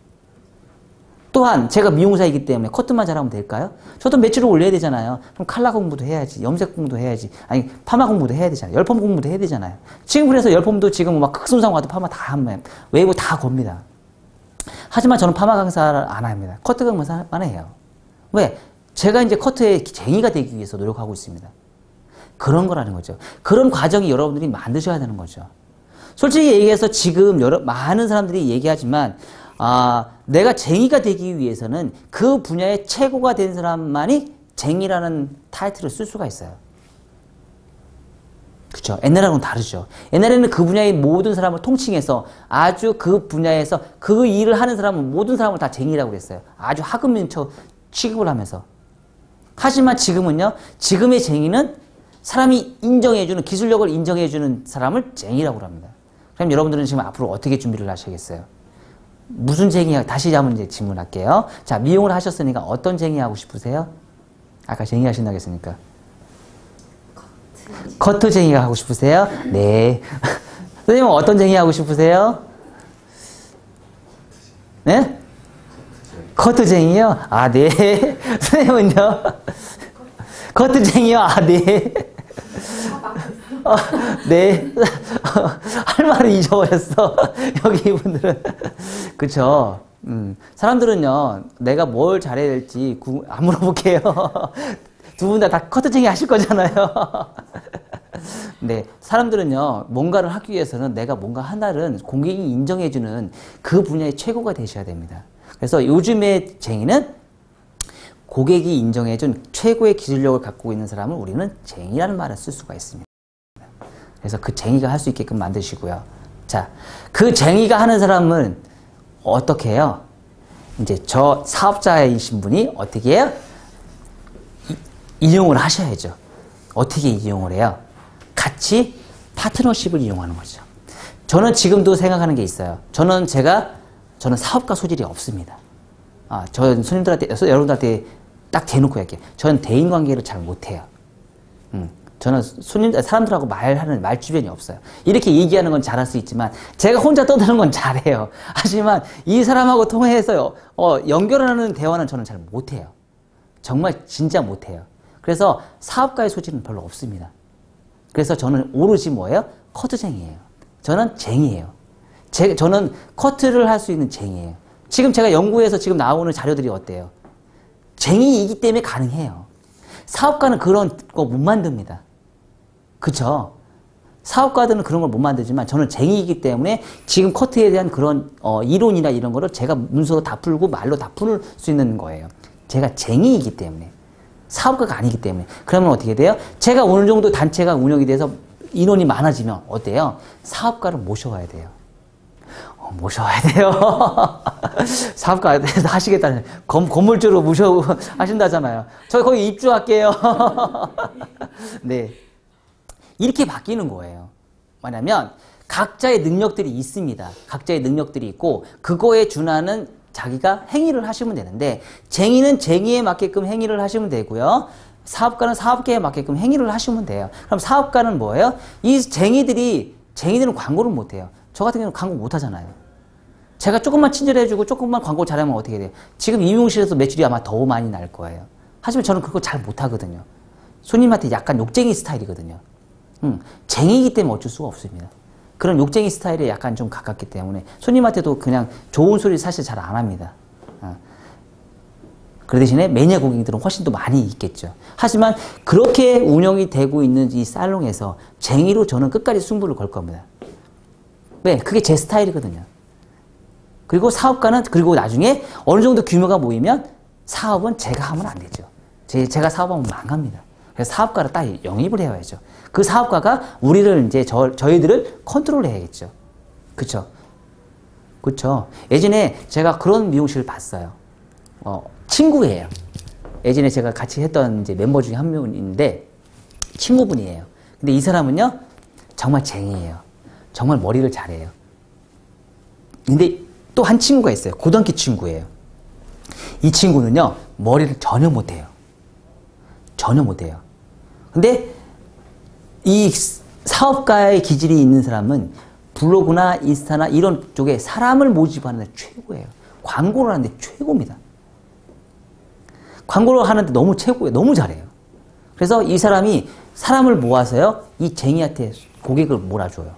또한 제가 미용사이기 때문에 커트만 잘하면 될까요? 저도 매출을 올려야 되잖아요. 그럼 칼라 공부도 해야지, 염색 공부도 해야지, 아니 파마 공부도 해야 되잖아요. 열펌 공부도 해야 되잖아요. 지금 그래서 열펌도 지금 막 극손상 와도 파마 다 하면 웨이브 다 겁니다. 하지만 저는 파마 강사를 안 합니다. 커트 강사만 해요. 왜? 제가 이제 커트의 쟁이가 되기 위해서 노력하고 있습니다. 그런 거라는 거죠. 그런 과정이 여러분들이 만드셔야 되는 거죠. 솔직히 얘기해서 지금 많은 사람들이 얘기하지만 내가 쟁이가 되기 위해서는 그 분야의 최고가 된 사람만이 쟁이라는 타이틀을 쓸 수가 있어요. 그렇죠? 옛날하고는 다르죠. 옛날에는 그 분야의 모든 사람을 통칭해서 아주 그 분야에서 그 일을 하는 사람은 모든 사람을 다 쟁이라고 그랬어요. 아주 하급민처 취급을 하면서. 하지만 지금은요. 지금의 쟁이는 사람이 인정해주는 기술력을 인정해주는 사람을 쟁이라고 합니다. 그럼 여러분들은 지금 앞으로 어떻게 준비를 하시겠어요? 무슨 쟁이, 다시 한번 이제 질문할게요. 자, 미용을 하셨으니까 어떤 쟁이 하고 싶으세요? 아까 쟁이 하신다고 했으니까. 커트 쟁이가 하고 싶으세요? 네. 선생님은 어떤 쟁이 하고 싶으세요? 네? 커트 쟁이요? 아, 네. 선생님은요? 커트 쟁이요? 아, 네. 네. 할 말을 잊어버렸어. 여기 이분들은. 그쵸. 사람들은요, 내가 뭘 잘해야 될지 안 물어볼게요. 두 분 다 커트쟁이 하실 거잖아요. 네. 사람들은요, 뭔가를 하기 위해서는 내가 뭔가 하나를 고객이 인정해주는 그 분야의 최고가 되셔야 됩니다. 그래서 요즘의 쟁이는 고객이 인정해준 최고의 기술력을 갖고 있는 사람을 우리는 쟁이라는 말을 쓸 수가 있습니다. 그래서 그 쟁이가 할 수 있게끔 만드시고요. 자, 그 쟁이가 하는 사람은 어떻게 해요? 이제 저 사업자이신 분이 어떻게 해요? 이용을 하셔야죠. 어떻게 이용을 해요? 같이 파트너십을 이용하는 거죠. 저는 지금도 생각하는 게 있어요. 저는 사업가 소질이 없습니다. 저는 손님들한테, 여러분들한테 딱 대놓고 얘기해. 저는 대인관계를 잘 못해요. 저는 사람들하고 말하는 말 주변이 없어요. 이렇게 얘기하는 건 잘할 수 있지만 제가 혼자 떠드는 건 잘해요. 하지만 이 사람하고 통해서 연결하는 대화는 저는 잘 못해요. 정말 진짜 못해요. 그래서 사업가의 소질은 별로 없습니다. 그래서 저는 오로지 뭐예요? 커트쟁이에요. 저는 쟁이에요. 저는 커트를 할 수 있는 쟁이에요. 지금 제가 연구해서 지금 나오는 자료들이 어때요? 쟁이이기 때문에 가능해요. 사업가는 그런 거 못 만듭니다. 그쵸? 사업가들은 그런 걸 못 만들지만 저는 쟁이이기 때문에 지금 커트에 대한 그런 이론이나 이런 거를 제가 문서로 다 풀고 말로 다 풀 수 있는 거예요. 제가 쟁이이기 때문에. 사업가가 아니기 때문에. 그러면 어떻게 돼요? 제가 어느 정도 단체가 운영이 돼서 인원이 많아지면 어때요? 사업가를 모셔와야 돼요. 모셔와야 돼요. 사업가 하시겠다는 건물주로 모셔 하신다잖아요. 저 거기 입주할게요. 네. 이렇게 바뀌는 거예요. 뭐냐면 각자의 능력들이 있습니다. 각자의 능력들이 있고 그거에 준하는 자기가 행위를 하시면 되는데 쟁이는 쟁이에 맞게끔 행위를 하시면 되고요. 사업가는 사업계에 맞게끔 행위를 하시면 돼요. 그럼 사업가는 뭐예요? 이 쟁이들은 광고를 못해요. 저 같은 경우는 광고 못하잖아요. 제가 조금만 친절해주고 조금만 광고 잘하면 어떻게 돼요? 지금 임용실에서 매출이 아마 더 많이 날 거예요. 하지만 저는 그거 잘 못하거든요. 손님한테 약간 욕쟁이 스타일이거든요. 쟁이기 때문에 어쩔 수가 없습니다. 그런 욕쟁이 스타일에 약간 좀 가깝기 때문에 손님한테도 그냥 좋은 소리 사실 잘 안 합니다. 그 대신에 매니아 고객들은 훨씬 더 많이 있겠죠. 하지만 그렇게 운영이 되고 있는 이 살롱에서 쟁이로 저는 끝까지 승부를 걸 겁니다. 왜? 그게 제 스타일이거든요. 그리고 사업가는 그리고 나중에 어느 정도 규모가 모이면 사업은 제가 하면 안 되죠. 제가 사업하면 망합니다. 그래서 사업가를 딱 영입을 해야죠. 그 사업가가 우리를 이제 저희들을 컨트롤 해야겠죠. 그쵸? 그쵸? 예전에 제가 그런 미용실을 봤어요. 친구예요. 예전에 제가 같이 했던 이제 멤버 중에 한 명인데 친구분이에요. 근데 이 사람은요 정말 쟁이에요. 정말 머리를 잘해요. 근데 또 한 친구가 있어요. 고등학교 친구예요. 이 친구는요 머리를 전혀 못해요. 전혀 못해요. 근데 이 사업가의 기질이 있는 사람은 블로그나 인스타나 이런 쪽에 사람을 모집하는 데 최고예요. 광고를 하는데 최고입니다. 광고를 하는데 너무 최고예요. 너무 잘해요. 그래서 이 사람이 사람을 모아서요 이 쟁이한테 고객을 몰아줘요.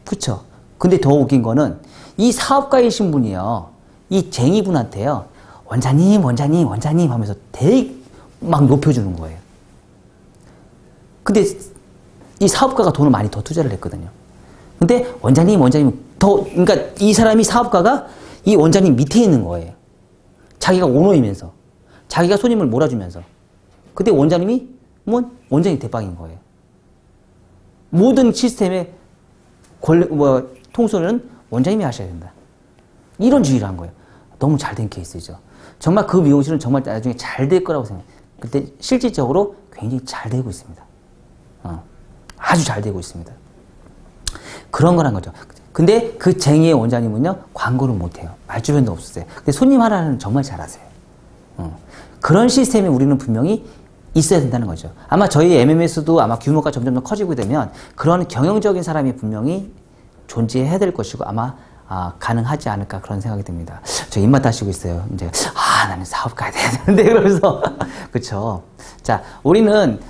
그쵸? 근데 더 웃긴 거는 이 사업가이신 분이요 이 쟁이분한테요 원장님 하면서 되게 막 높여주는 거예요. 근데 이 사업가가 돈을 많이 더 투자를 했거든요. 근데 원장님 그러니까 이 사람이 사업가가 이 원장님 밑에 있는 거예요. 자기가 오너이면서 자기가 손님을 몰아주면서. 근데 원장님이 원장님 대빵인 거예요. 모든 시스템의 통솔은 원장님이 하셔야 된다. 이런 주의를 한 거예요. 너무 잘된 케이스죠. 정말 그 미용실은 정말 나중에 잘 될 거라고 생각해요. 근데 실질적으로 굉장히 잘 되고 있습니다. 아주 잘 되고 있습니다. 그런 거란 거죠. 근데 그 쟁이의 원장님은요 광고를 못해요. 말주변도 없었어요. 근데 손님 하나는 정말 잘하세요. 그런 시스템이 우리는 분명히 있어야 된다는 거죠. 아마 저희 MMS도 아마 규모가 점점 더 커지고 되면 그런 경영적인 사람이 분명히 존재해야 될 것이고 아마 가능하지 않을까 그런 생각이 듭니다. 저 입맛 다시고 있어요. 이제 나는 사업 가야 되는데 그래서 그렇죠. 자, 우리는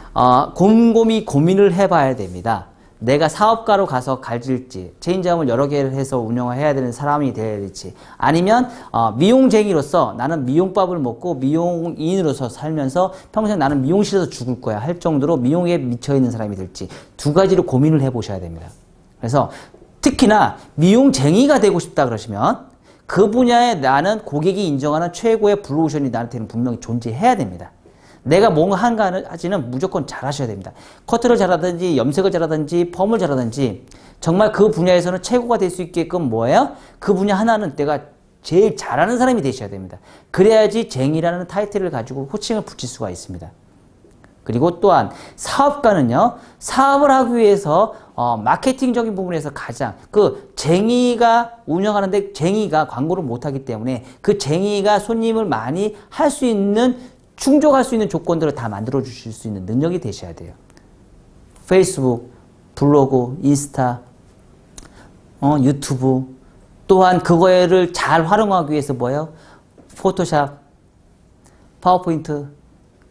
곰곰이 고민을 해봐야 됩니다. 내가 사업가로 가서 가질지, 체인점을 여러 개를 해서 운영해야 되는 사람이 될지, 아니면 미용쟁이로서 나는 미용밥을 먹고 미용인으로서 살면서 평생 나는 미용실에서 죽을 거야 할 정도로 미용에 미쳐있는 사람이 될지 두 가지로 고민을 해보셔야 됩니다. 그래서 특히나 미용쟁이가 되고 싶다 그러시면 그 분야에 나는 고객이 인정하는 최고의 블루오션이 나한테는 분명히 존재해야 됩니다. 내가 뭔가 한가지는 무조건 잘하셔야 됩니다. 커트를 잘하든지 염색을 잘하든지 펌을 잘하든지 정말 그 분야에서는 최고가 될 수 있게끔 뭐예요? 그 분야 하나는 내가 제일 잘하는 사람이 되셔야 됩니다. 그래야지 쟁이라는 타이틀을 가지고 호칭을 붙일 수가 있습니다. 그리고 또한 사업가는요, 사업을 하기 위해서 마케팅적인 부분에서 가장 쟁이가 운영하는데 쟁이가 광고를 못하기 때문에 그 쟁이가 손님을 많이 할 수 있는 충족할 수 있는 조건들을 다 만들어 주실 수 있는 능력이 되셔야 돼요. 페이스북, 블로그, 인스타, 유튜브, 또한 그거를 잘 활용하기 위해서 뭐예요? 포토샵, 파워포인트,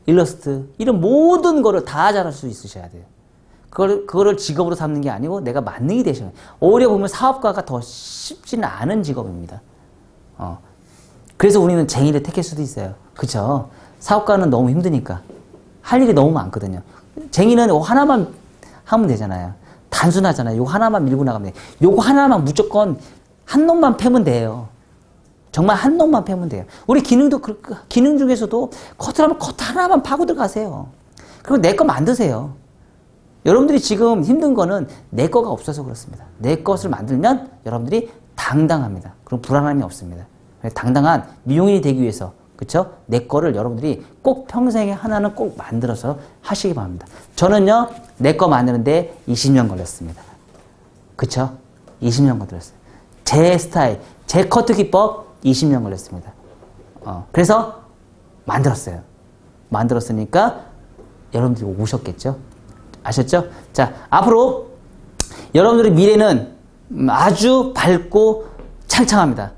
일러스트, 이런 모든 거를 다 잘할 수 있으셔야 돼요. 그거를 직업으로 삼는 게 아니고 내가 만능이 되셔야 돼요. 오히려 보면 사업가가 더 쉽지는 않은 직업입니다. 그래서 우리는 쟁이를 택할 수도 있어요. 그쵸? 사업가는 너무 힘드니까. 할 일이 너무 많거든요. 쟁이는 요거 하나만 하면 되잖아요. 단순하잖아요. 요거 하나만 밀고 나가면 돼요. 요거 하나만 무조건 한 놈만 패면 돼요. 정말 한 놈만 패면 돼요. 우리 기능 중에서도 커트라면 커트 하나만 파고 들어가세요. 그리고 내 거 만드세요. 여러분들이 지금 힘든 거는 내 거가 없어서 그렇습니다. 내 것을 만들면 여러분들이 당당합니다. 그럼 불안함이 없습니다. 당당한 미용인이 되기 위해서, 그쵸? 내 거를 여러분들이 꼭 평생에 하나는 꼭 만들어서 하시기 바랍니다. 저는요, 내 거 만드는데 20년 걸렸습니다. 그쵸? 20년 걸렸어요. 제 스타일, 제 커트 기법 20년 걸렸습니다. 그래서 만들었어요. 만들었으니까 여러분들이 오셨겠죠? 아셨죠? 자, 앞으로 여러분들의 미래는 아주 밝고 창창합니다.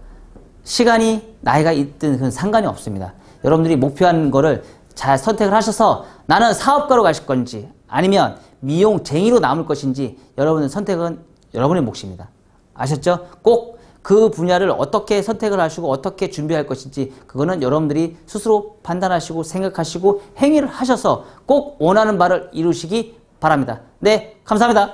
시간이, 나이가 있든 그건 상관이 없습니다. 여러분들이 목표한 거를 잘 선택을 하셔서 나는 사업가로 가실 건지 아니면 미용쟁이로 남을 것인지 여러분의 선택은 여러분의 몫입니다. 아셨죠? 꼭 그 분야를 어떻게 선택을 하시고 어떻게 준비할 것인지 그거는 여러분들이 스스로 판단하시고 생각하시고 행위를 하셔서 꼭 원하는 바를 이루시기 바랍니다. 네, 감사합니다.